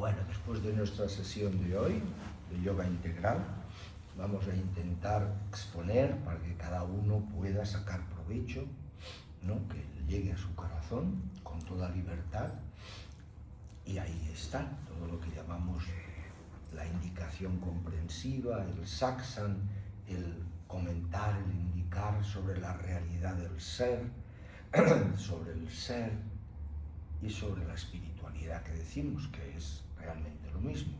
Bueno, después de nuestra sesión de hoy, de yoga integral, vamos a intentar exponer para que cada uno pueda sacar provecho, ¿no? Que llegue a su corazón con toda libertad. Y ahí está todo lo que llamamos la indicación comprensiva, el sakshan, el comentar, el indicar sobre la realidad del ser, sobre el ser y sobre la espiritualidad que decimos, que es realmente lo mismo.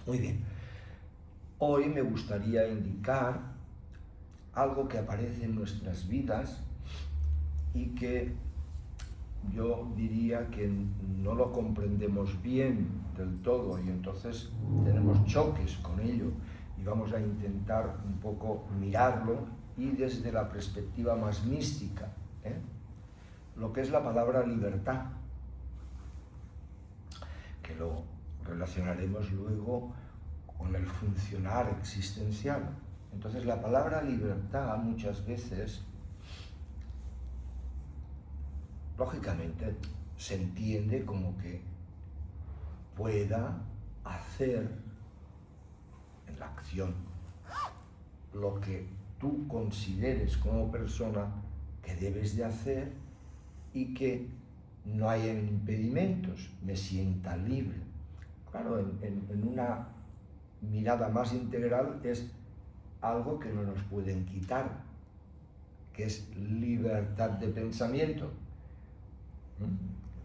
Muy bien, hoy me gustaría indicar algo que aparece en nuestras vidas y que yo diría que no lo comprendemos bien del todo y entonces tenemos choques con ello y vamos a intentar un poco mirarlo y desde la perspectiva más mística, lo que es la palabra libertad, que lo relacionaremos luego con el funcionar existencial. Entonces la palabra libertad muchas veces, lógicamente, se entiende como que pueda hacer en la acción lo que tú consideres como persona que debes de hacer y que no haya impedimentos, me sienta libre. Claro, en una mirada más integral es algo que no nos pueden quitar, que es libertad de pensamiento.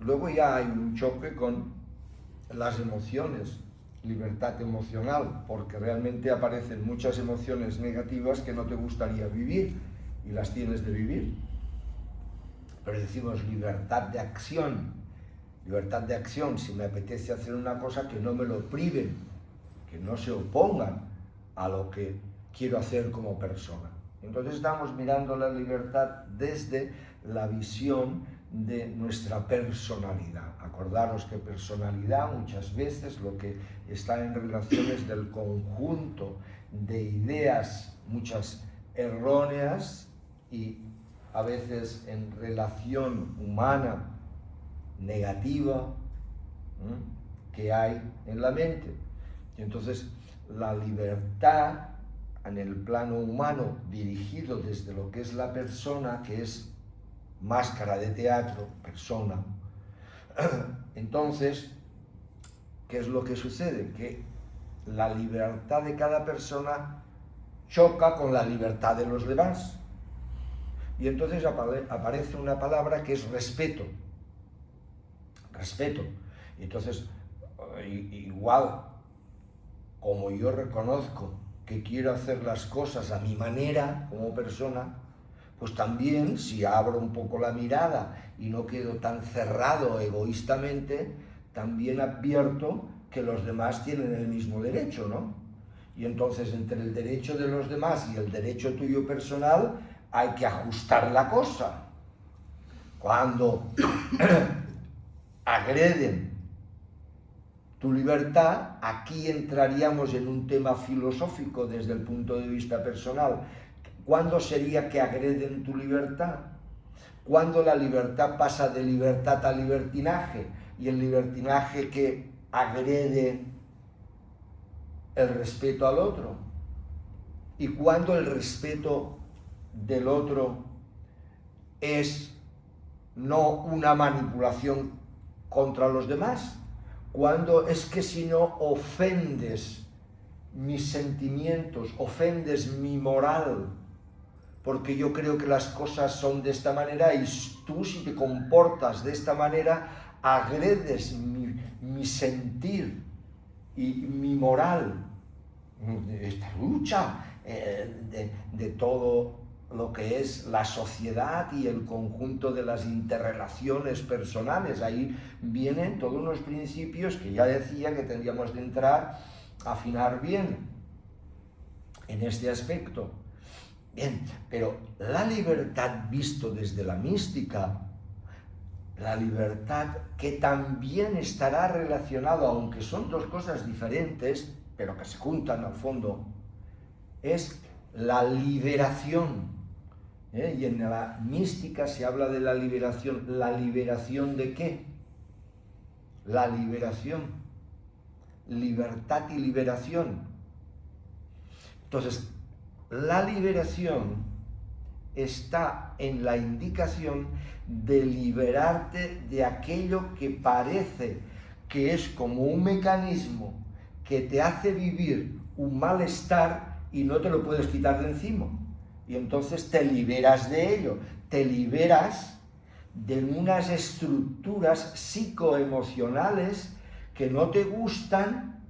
Luego ya hay un choque con las emociones, libertad emocional, porque realmente aparecen muchas emociones negativas que no te gustaría vivir y las tienes de vivir. Pero decimos libertad de acción, si me apetece hacer una cosa, que no me lo priven, que no se opongan a lo que quiero hacer como persona. Entonces estamos mirando la libertad desde la visión de nuestra personalidad. Acordaros que personalidad muchas veces lo que está en relaciones del conjunto de ideas, muchas erróneas y a veces en relación humana negativa que hay en la mente. Y entonces la libertad en el plano humano dirigido desde lo que es la persona, que es máscara de teatro, persona. Entonces, ¿qué es lo que sucede? Que la libertad de cada persona choca con la libertad de los demás. Y entonces aparece una palabra que es respeto. Respeto. Y entonces, igual, como yo reconozco que quiero hacer las cosas a mi manera como persona, pues también si abro un poco la mirada y no quedo tan cerrado egoístamente, también advierto que los demás tienen el mismo derecho, ¿no? Y entonces entre el derecho de los demás y el derecho tuyo personal hay que ajustar la cosa. Cuando agreden tu libertad, aquí entraríamos en un tema filosófico desde el punto de vista personal. ¿Cuándo sería que agreden tu libertad? ¿Cuándo la libertad pasa de libertad a libertinaje? Y el libertinaje que agrede el respeto al otro. ¿Y cuándo el respeto del otro es no una manipulación contra los demás? Cuando es que si no ofendes mis sentimientos, ofendes mi moral, porque yo creo que las cosas son de esta manera y tú, si te comportas de esta manera, agredes mi sentir y mi moral. Esta lucha de todo lo que es la sociedad y el conjunto de las interrelaciones personales. Ahí vienen todos unos principios que ya decía que tendríamos de entrar a afinar bien en este aspecto. Bien, pero la libertad visto desde la mística, la libertad que también estará relacionado, aunque son dos cosas diferentes, pero que se juntan al fondo, es la liberación. Y en la mística se habla de la liberación. ¿La liberación de qué? la liberación. Libertad y liberación. Entonces, la liberación está en la indicación de liberarte de aquello que parece que es como un mecanismo que te hace vivir un malestar y no te lo puedes quitar de encima. Y entonces te liberas de ello, te liberas de unas estructuras psicoemocionales que no te gustan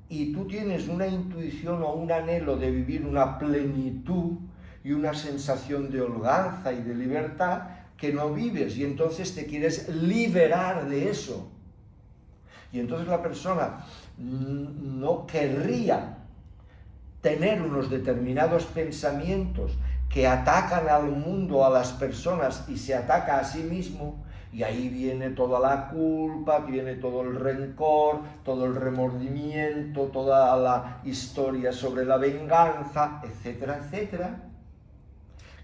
y tú tienes una intuición o un anhelo de vivir una plenitud y una sensación de holganza y de libertad que no vives, y entonces te quieres liberar de eso. Y entonces la persona no querría tener unos determinados pensamientos que atacan al mundo, a las personas, y se ataca a sí mismo, y ahí viene toda la culpa, viene todo el rencor, todo el remordimiento, toda la historia sobre la venganza, etcétera, etcétera,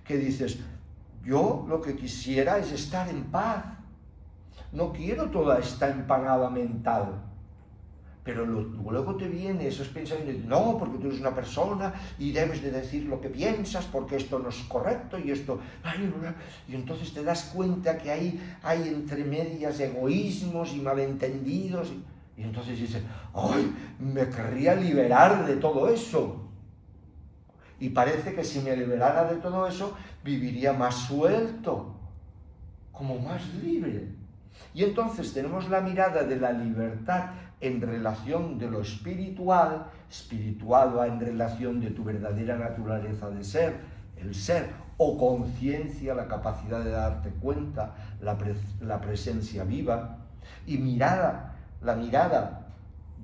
que dices, yo lo que quisiera es estar en paz, no quiero toda esta empanada mental. Pero luego te vienen esos pensamientos, no, porque tú eres una persona y debes de decir lo que piensas, porque esto no es correcto y esto... Y entonces te das cuenta que hay entre medias egoísmos y malentendidos. Y entonces dices, ¡ay! Me querría liberar de todo eso. Y parece que si me liberara de todo eso, viviría más suelto, como más libre. Y entonces tenemos la mirada de la libertad en relación de lo espiritual, espiritual va en relación de tu verdadera naturaleza de ser, el ser, o conciencia, la capacidad de darte cuenta, la presencia viva, y la mirada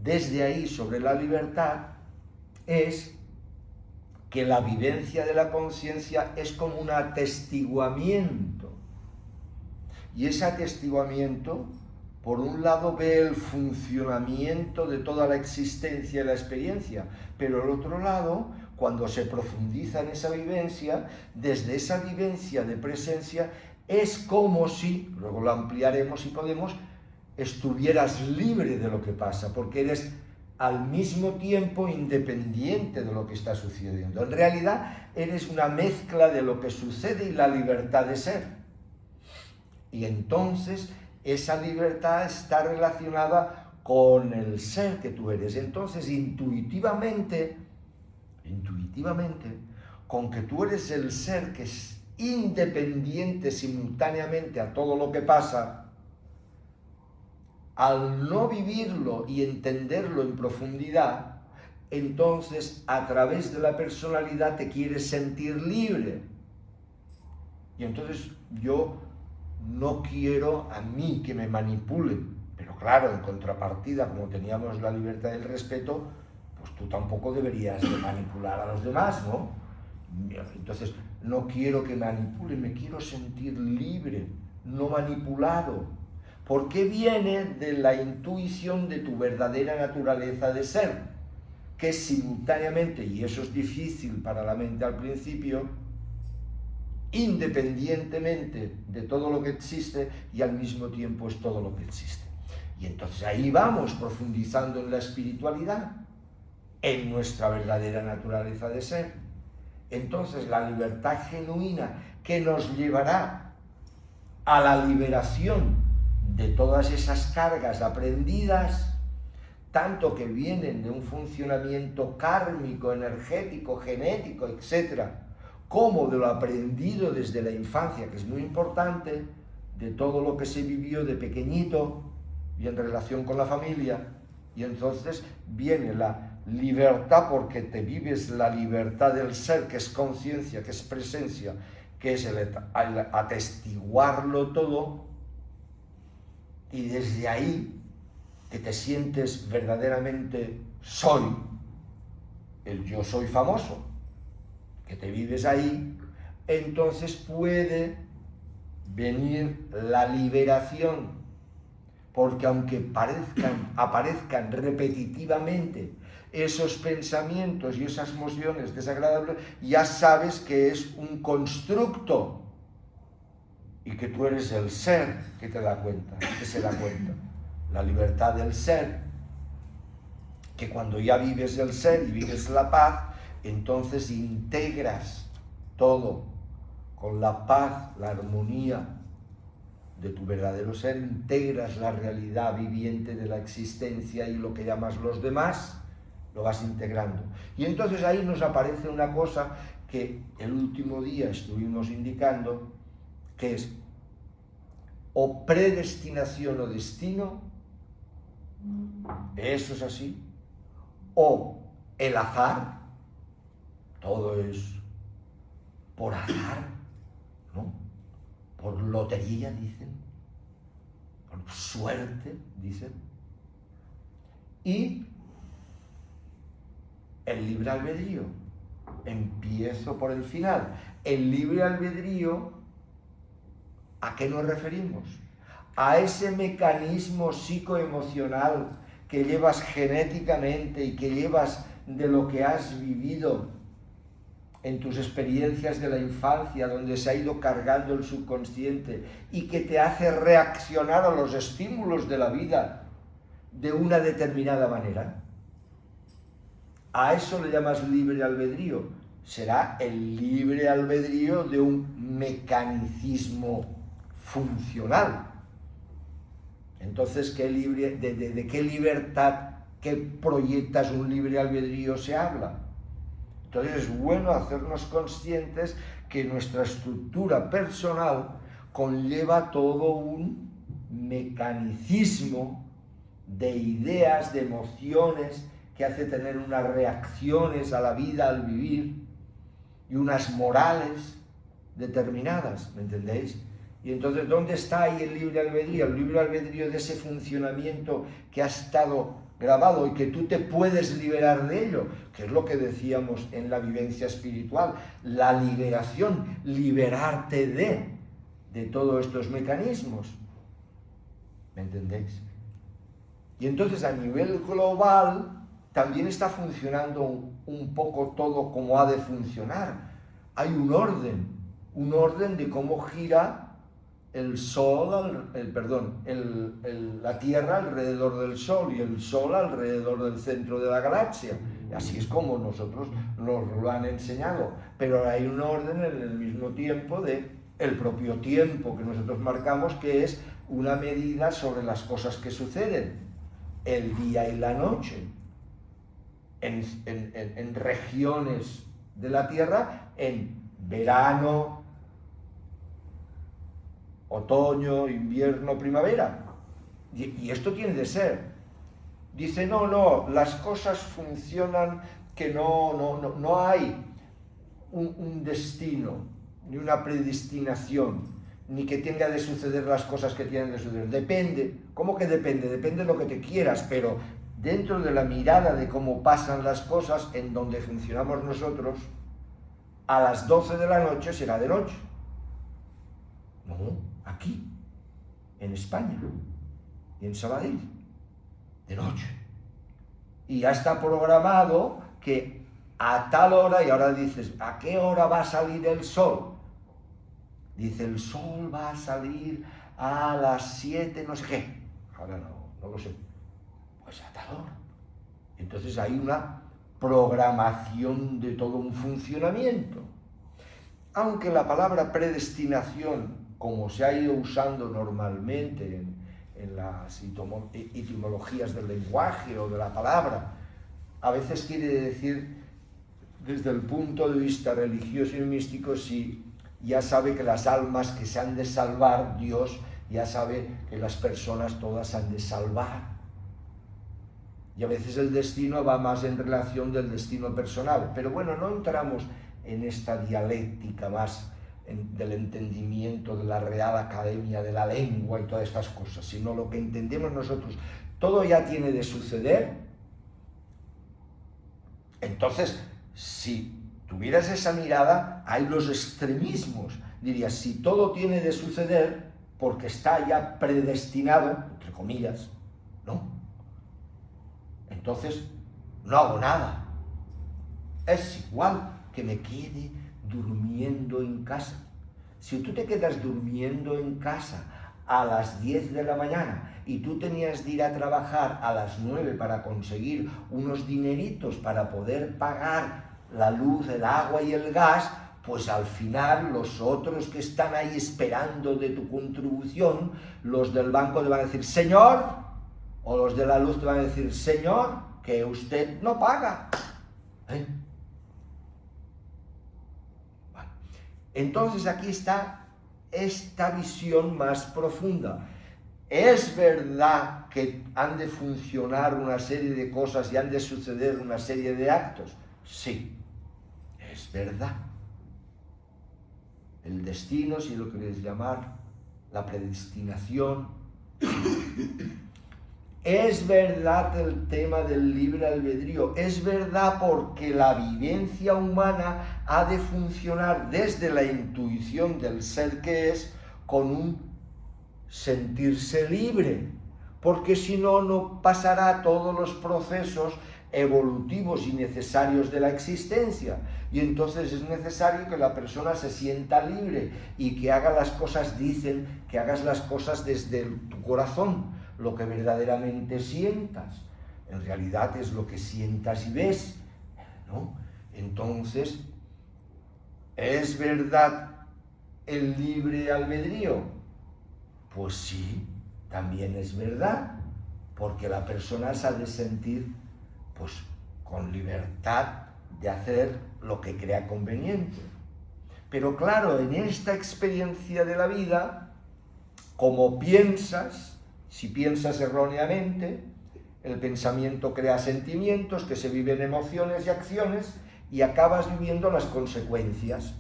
desde ahí sobre la libertad es que la vivencia de la conciencia es como un atestiguamiento, y ese atestiguamiento, por un lado, ve el funcionamiento de toda la existencia y la experiencia, pero al otro lado, cuando se profundiza en esa vivencia, desde esa vivencia de presencia, es como si, luego lo ampliaremos si podemos, estuvieras libre de lo que pasa, porque eres al mismo tiempo independiente de lo que está sucediendo. En realidad, eres una mezcla de lo que sucede y la libertad de ser. Y entonces esa libertad está relacionada con el ser que tú eres. Entonces, intuitivamente, con que tú eres el ser que es independiente simultáneamente a todo lo que pasa, al no vivirlo y entenderlo en profundidad, entonces a través de la personalidad te quieres sentir libre. Y entonces yo no quiero a mí que me manipulen, pero claro, en contrapartida, como teníamos la libertad del respeto, pues tú tampoco deberías de manipular a los demás, ¿no? Entonces, no quiero que manipulen, me quiero sentir libre, no manipulado, porque viene de la intuición de tu verdadera naturaleza de ser, que es simultáneamente, y eso es difícil para la mente al principio, independientemente de todo lo que existe y al mismo tiempo es todo lo que existe. Y entonces ahí vamos profundizando en la espiritualidad, en nuestra verdadera naturaleza de ser. Entonces la libertad genuina que nos llevará a la liberación de todas esas cargas aprendidas, tanto que vienen de un funcionamiento kármico, energético, genético, etcétera, como de lo aprendido desde la infancia, que es muy importante, de todo lo que se vivió de pequeñito y en relación con la familia, y entonces viene la libertad porque te vives la libertad del ser, que es conciencia, que es presencia, que es el atestiguarlo todo, y desde ahí que te sientes verdaderamente soy, el yo soy famoso, que te vives ahí, entonces puede venir la liberación, porque aunque aparezcan repetitivamente esos pensamientos y esas emociones desagradables, ya sabes que es un constructo y que tú eres el ser que te da cuenta, que se da cuenta. la libertad del ser, que cuando ya vives el ser y vives la paz, entonces integras todo con la paz, la armonía de tu verdadero ser, integras la realidad viviente de la existencia y lo que llamas los demás, lo vas integrando. Y entonces ahí nos aparece una cosa que el último día estuvimos indicando, que es o predestinación o destino, eso es así, o el azar, todo es por azar, ¿no? Por lotería, dicen, por suerte, dicen, y el libre albedrío. Empiezo por el final. El libre albedrío, ¿a qué nos referimos? A ese mecanismo psicoemocional que llevas genéticamente y que llevas de lo que has vivido en tus experiencias de la infancia, donde se ha ido cargando el subconsciente y que te hace reaccionar a los estímulos de la vida de una determinada manera. ¿A eso le llamas libre albedrío? Será el libre albedrío de un mecanicismo funcional. Entonces, ¿de qué libertad, qué proyectas un libre albedrío se habla? Entonces es bueno hacernos conscientes que nuestra estructura personal conlleva todo un mecanicismo de ideas, de emociones, que hace tener unas reacciones a la vida al vivir y unas morales determinadas, ¿me entendéis? Y entonces, ¿dónde está ahí el libre albedrío? El libre albedrío de ese funcionamiento que ha estado grabado y que tú te puedes liberar de ello, que es lo que decíamos en la vivencia espiritual, la liberación, liberarte de todos estos mecanismos, ¿me entendéis? Y entonces a nivel global también está funcionando un poco todo como ha de funcionar. Hay un orden de cómo gira el Sol, la Tierra alrededor del Sol y el Sol alrededor del centro de la galaxia. Así es como nosotros nos lo han enseñado. Pero hay un orden en el mismo tiempo de el propio tiempo que nosotros marcamos, que es una medida sobre las cosas que suceden, el día y la noche, en regiones de la Tierra, en verano, otoño, invierno, primavera. Y esto tiene de ser. Dice, no, las cosas funcionan, que no hay un destino, ni una predestinación, ni que tenga de suceder las cosas que tienen de suceder. Depende. ¿Cómo que depende? Depende de lo que te quieras, pero dentro de la mirada de cómo pasan las cosas, en donde funcionamos nosotros, a las 12 de la noche será de noche. No, aquí, en España, y en Sabadell, de noche. Y ya está programado que a tal hora, y ahora dices, ¿a qué hora va a salir el sol? Dice, el sol va a salir a las 7, no sé qué. Ahora no lo sé. Pues a tal hora. Entonces hay una programación de todo un funcionamiento. Aunque la palabra predestinación, como se ha ido usando normalmente en las etimologías del lenguaje o de la palabra, a veces quiere decir, desde el punto de vista religioso y místico, si ya sabe que las almas que se han de salvar, Dios ya sabe que las personas todas se han de salvar. Y a veces el destino va más en relación del destino personal. Pero bueno, no entramos en esta dialéctica más del entendimiento de la Real Academia de la Lengua y todas estas cosas, sino lo que entendemos nosotros. Todo ya tiene de suceder. Entonces, si tuvieras esa mirada, hay los extremismos. Dirías, si todo tiene de suceder, porque está ya predestinado, entre comillas, ¿no? Entonces, no hago nada. Es igual que me quede durmiendo en casa. Si tú te quedas durmiendo en casa a las 10 de la mañana y tú tenías de ir a trabajar a las 9 para conseguir unos dineritos para poder pagar la luz, el agua y el gas, pues al final los otros que están ahí esperando de tu contribución, los del banco te van a decir, señor, o los de la luz te van a decir, señor, que usted no paga. Bueno, entonces aquí está esta visión más profunda. ¿Es verdad que han de funcionar una serie de cosas y han de suceder una serie de actos? Sí, es verdad. El destino, si lo queréis llamar, la predestinación. Es verdad el tema del libre albedrío, es verdad porque la vivencia humana ha de funcionar desde la intuición del ser que es con un sentirse libre, porque si no, no pasará todos los procesos evolutivos y necesarios de la existencia, y entonces es necesario que la persona se sienta libre y que haga las cosas, dicen que hagas las cosas desde tu corazón, lo que verdaderamente sientas. En realidad es lo que sientas y ves, ¿no? Entonces, ¿es verdad el libre albedrío? Pues sí, también es verdad, porque la persona se ha de sentir pues con libertad de hacer lo que crea conveniente. Pero claro, en esta experiencia de la vida, como piensas, si piensas erróneamente, el pensamiento crea sentimientos que se viven emociones y acciones y acabas viviendo las consecuencias.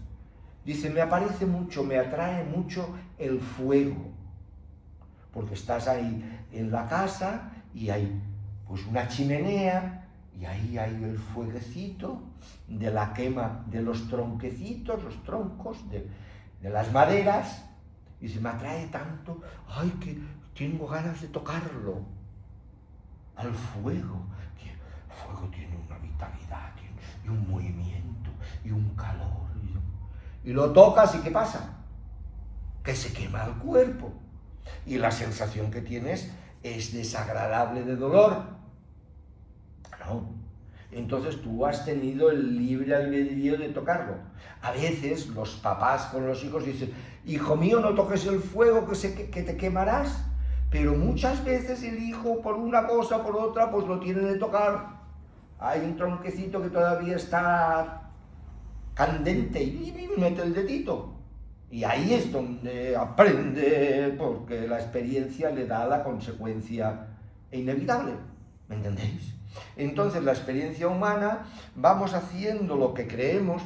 Dice, me aparece mucho, me atrae mucho el fuego, porque estás ahí en la casa y hay pues una chimenea y ahí hay el fueguecito de la quema de los tronquecitos, los troncos de las maderas, y se me atrae tanto, ay, que tengo ganas de tocarlo, al fuego, que el fuego tiene una vitalidad y un movimiento y un calor, y lo tocas y ¿qué pasa? Que se quema el cuerpo. Y la sensación que tienes es desagradable de dolor. No. Entonces tú has tenido el libre albedrío de tocarlo. A veces los papás con los hijos dicen, hijo mío, no toques el fuego que te quemarás. Pero muchas veces el hijo, por una cosa o por otra, pues lo tiene de tocar. Hay un tronquecito que todavía está candente y mete el dedito. Y ahí es donde aprende, porque la experiencia le da la consecuencia inevitable, ¿me entendéis? Entonces la experiencia humana, vamos haciendo lo que creemos,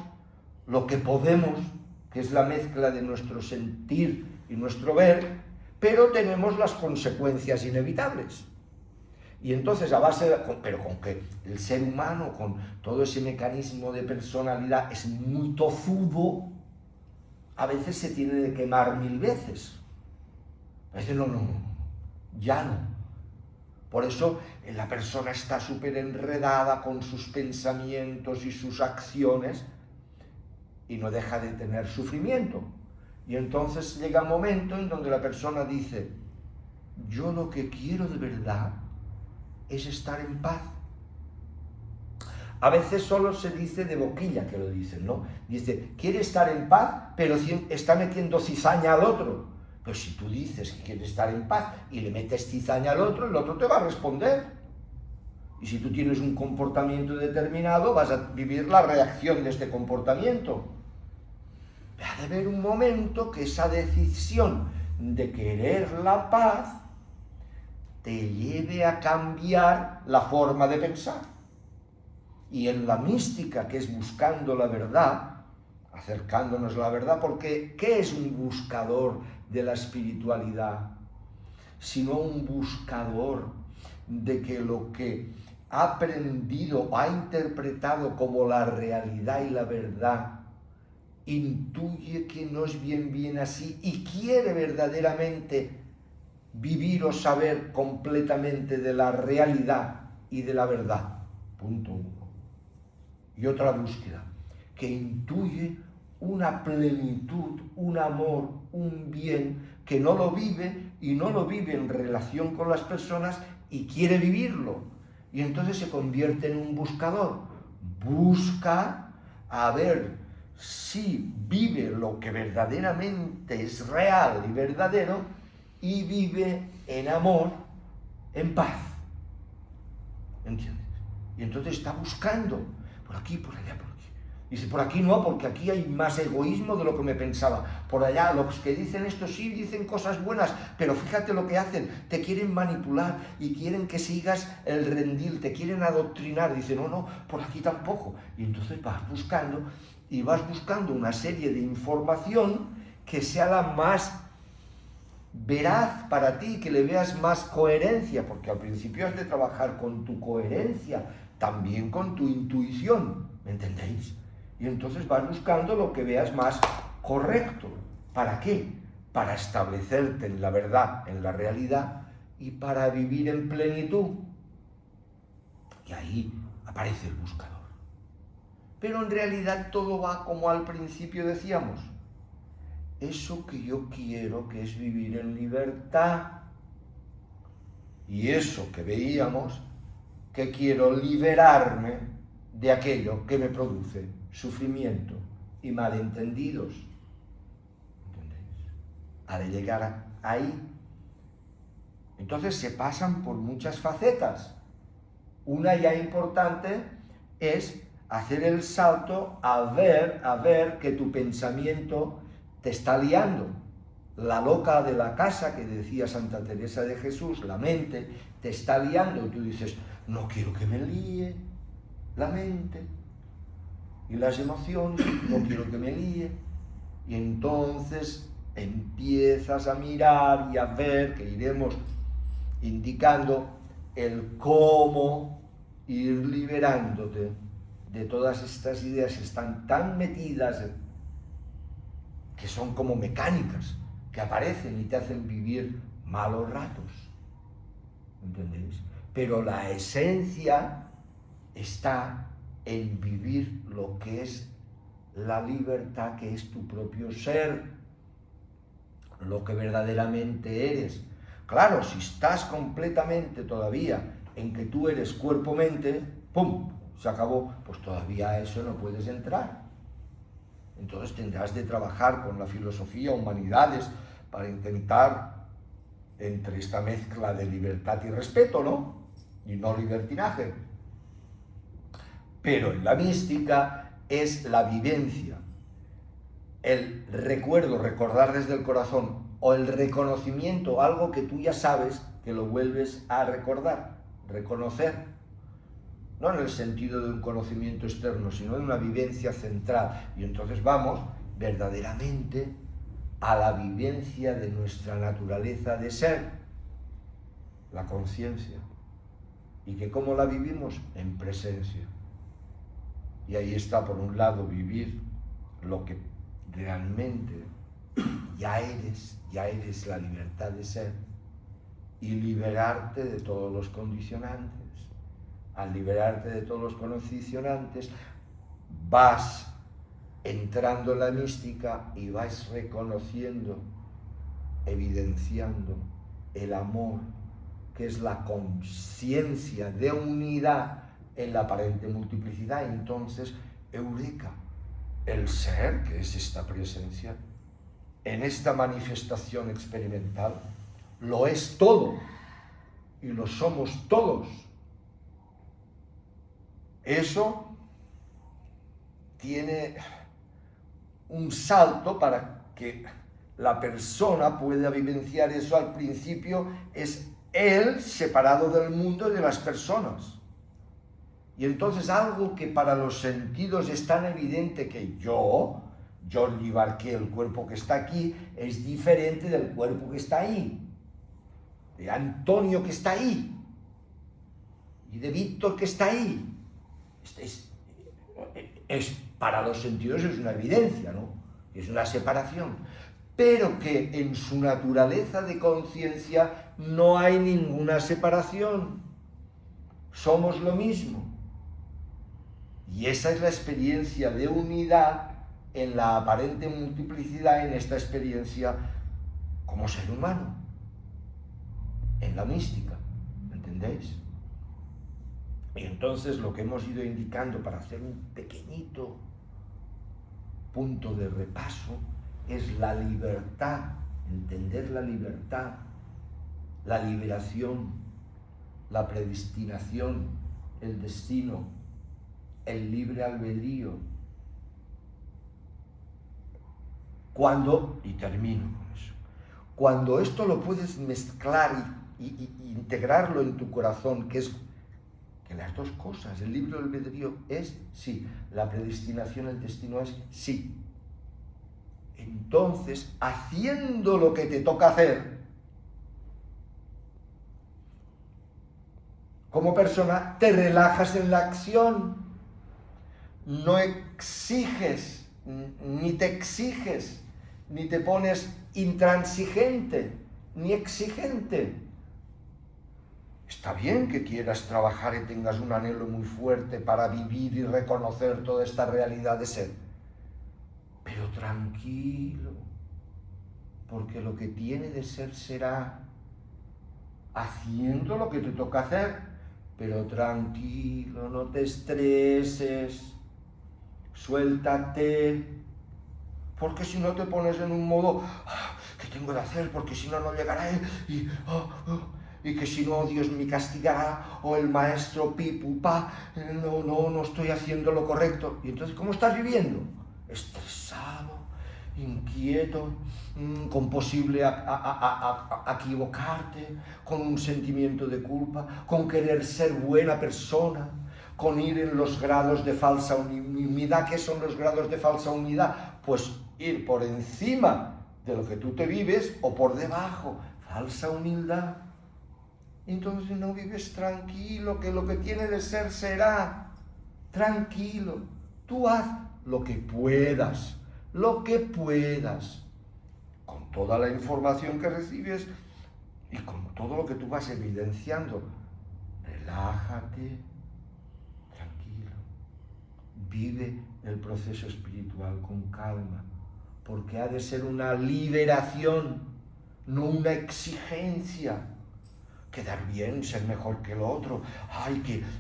lo que podemos, que es la mezcla de nuestro sentir y nuestro ver, pero tenemos las consecuencias inevitables. Y entonces a base de, pero con que el ser humano, con todo ese mecanismo de personalidad, es muy tozudo, a veces se tiene de quemar 1000 veces. A veces no, ya no. Por eso la persona está súper enredada con sus pensamientos y sus acciones y no deja de tener sufrimiento. Y entonces llega un momento en donde la persona dice, yo lo que quiero de verdad es estar en paz. A veces solo se dice de boquilla que lo dicen, ¿no? Dice, quiere estar en paz, pero está metiendo cizaña al otro. Pero si tú dices que quieres estar en paz y le metes cizaña al otro, el otro te va a responder. Y si tú tienes un comportamiento determinado, vas a vivir la reacción de este comportamiento. Ha de haber un momento que esa decisión de querer la paz te lleve a cambiar la forma de pensar. Y en la mística, que es buscando la verdad, acercándonos a la verdad, porque ¿qué es un buscador de la espiritualidad? Sino un buscador de que lo que ha aprendido, ha interpretado como la realidad y la verdad, intuye que no es bien así y quiere verdaderamente vivir o saber completamente de la realidad y de la verdad. Punto 1. Y otra búsqueda, que intuye una plenitud, un amor, un bien que no lo vive y no lo vive en relación con las personas y quiere vivirlo. Y entonces se convierte en un buscador. Busca a ver si vive lo que verdaderamente es real y verdadero y vive en amor, en paz. ¿Entiendes? Y entonces está buscando por aquí, por allá, por aquí. Dice, por aquí no, porque aquí hay más egoísmo de lo que me pensaba. Por allá, los que dicen esto sí dicen cosas buenas, pero fíjate lo que hacen. Te quieren manipular y quieren que sigas el rendil, te quieren adoctrinar. Dice, no, por aquí tampoco. Y entonces vas buscando y vas buscando una serie de información que sea la más veraz para ti, que le veas más coherencia, porque al principio has de trabajar con tu coherencia, también con tu intuición, ¿me entendéis? Y entonces vas buscando lo que veas más correcto. ¿Para qué? Para establecerte en la verdad, en la realidad, y para vivir en plenitud. Y ahí aparece el buscador. Pero en realidad todo va como al principio decíamos. Eso que yo quiero, que es vivir en libertad. Y eso que veíamos, que quiero liberarme de aquello que me produce sufrimiento y malentendidos. ¿Entendéis? Ha de llegar ahí. Entonces se pasan por muchas facetas. Una ya importante es hacer el salto a ver que tu pensamiento te está liando. La loca de la casa, que decía Santa Teresa de Jesús, la mente, te está liando y tú dices, no quiero que me líe la mente y las emociones, no quiero que me líe. Y entonces empiezas a mirar y a ver, que iremos indicando el cómo ir liberándote de todas estas ideas que están tan metidas, que son como mecánicas, que aparecen y te hacen vivir malos ratos. ¿Entendéis? Pero la esencia está en vivir lo que es la libertad, que es tu propio ser, lo que verdaderamente eres. Claro, si estás completamente todavía en que tú eres cuerpo-mente, ¡pum!, se acabó, pues todavía a eso no puedes entrar. Entonces tendrás de trabajar con la filosofía, humanidades, para intentar entre esta mezcla de libertad y respeto, ¿no? Y no libertinaje. Pero en la mística es la vivencia, el recuerdo, recordar desde el corazón, o el reconocimiento, algo que tú ya sabes, que lo vuelves a recordar, reconocer. No en el sentido de un conocimiento externo, sino de una vivencia central. Y entonces vamos verdaderamente a la vivencia de nuestra naturaleza de ser, la conciencia. ¿Y que cómo la vivimos? En presencia. Y ahí está, por un lado, vivir lo que realmente ya eres la libertad de ser, y liberarte de todos los condicionantes. Al liberarte de todos los condicionantes, vas entrando en la mística y vas reconociendo, evidenciando el amor, que es la conciencia de unidad en la aparente multiplicidad. Entonces, eureka, el ser, que es esta presencia, en esta manifestación experimental, lo es todo y lo somos todos. Eso tiene un salto para que la persona pueda vivenciar eso. Al principio es él separado del mundo y de las personas. Y entonces algo que para los sentidos es tan evidente, que yo, Jordi Barqué, el cuerpo que está aquí, es diferente del cuerpo que está ahí, de Antonio que está ahí, y de Víctor que está ahí. Es para los sentidos es una evidencia, ¿no? Es una separación, pero que en su naturaleza de conciencia no hay ninguna separación, somos lo mismo. Y esa es la experiencia de unidad en la aparente multiplicidad, en esta experiencia como ser humano, en la mística, ¿entendéis? Y entonces lo que hemos ido indicando para hacer un pequeñito punto de repaso es la libertad, entender la libertad, la liberación, la predestinación, el destino, el libre albedrío. Cuando, y termino con eso, cuando esto lo puedes mezclar y integrarlo en tu corazón, que es que las dos cosas, el libre albedrío es sí, la predestinación, el destino es sí. Entonces, haciendo lo que te toca hacer, como persona, te relajas en la acción, no exiges, ni te exiges, ni te pones intransigente, ni exigente. Está bien que quieras trabajar y tengas un anhelo muy fuerte para vivir y reconocer toda esta realidad de ser, pero tranquilo, porque lo que tiene de ser será, haciendo lo que te toca hacer, pero tranquilo, no te estreses, suéltate, porque si no te pones en un modo, ¿qué tengo de hacer? Porque si no, no llegará y que si no, Dios me castigará, o el maestro pipupa, no estoy haciendo lo correcto. Y entonces, ¿cómo estás viviendo? Estresado, inquieto, con posible a equivocarte, con un sentimiento de culpa, con querer ser buena persona, con ir en los grados de falsa humildad. ¿Qué son los grados de falsa humildad? Pues ir por encima de lo que tú te vives o por debajo, falsa humildad. Entonces no vives tranquilo, que lo que tiene de ser será. Tranquilo, tú haz lo que puedas, con toda la información que recibes y con todo lo que tú vas evidenciando. Relájate, tranquilo, vive el proceso espiritual con calma, porque ha de ser una liberación, no una exigencia. Quedar bien, ser mejor que el otro,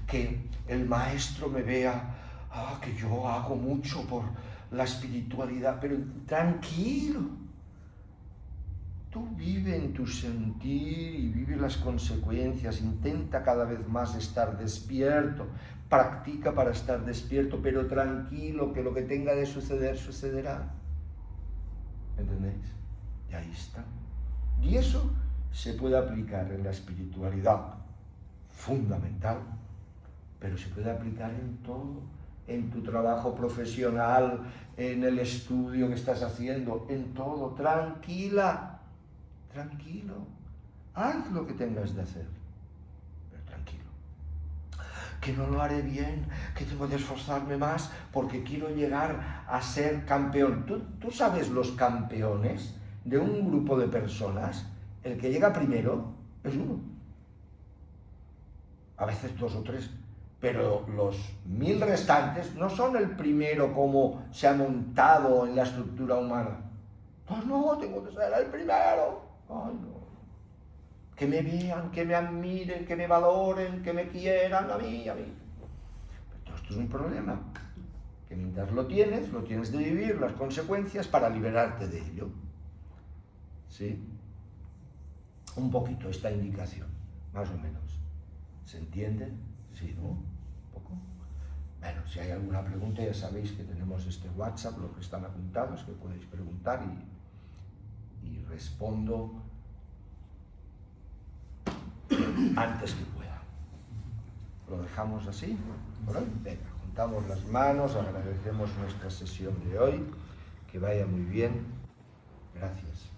que el maestro me vea, que yo hago mucho por la espiritualidad, pero tranquilo. Tú vive en tu sentir y vive las consecuencias, intenta cada vez más estar despierto, practica para estar despierto, pero tranquilo, que lo que tenga de suceder, sucederá. ¿Entendéis? Y ahí está. Y eso se puede aplicar en la espiritualidad fundamental, pero se puede aplicar en todo, en tu trabajo profesional, en el estudio que estás haciendo, en todo. Tranquilo, haz lo que tengas de hacer, pero tranquilo. Que no lo haré bien, que tengo que esforzarme más porque quiero llegar a ser campeón. ¿Tú sabes los campeones de un grupo de personas? El que llega primero es uno, a veces 2 o 3, pero los 1000 restantes no son el primero como se ha montado en la estructura humana. Pues no, tengo que ser el primero. Ay, no. Que me vean, que me admiren, que me valoren, que me quieran a mí. Pero esto es un problema, que mientras lo tienes de vivir las consecuencias para liberarte de ello. ¿Sí? Un poquito esta indicación, más o menos. ¿Se entiende? Sí, ¿no? ¿Un poco? Bueno, si hay alguna pregunta, ya sabéis que tenemos este WhatsApp, los que están apuntados, que podéis preguntar y respondo antes que pueda. ¿Lo dejamos así? ¿Vale? Venga, juntamos las manos, agradecemos nuestra sesión de hoy, que vaya muy bien. Gracias.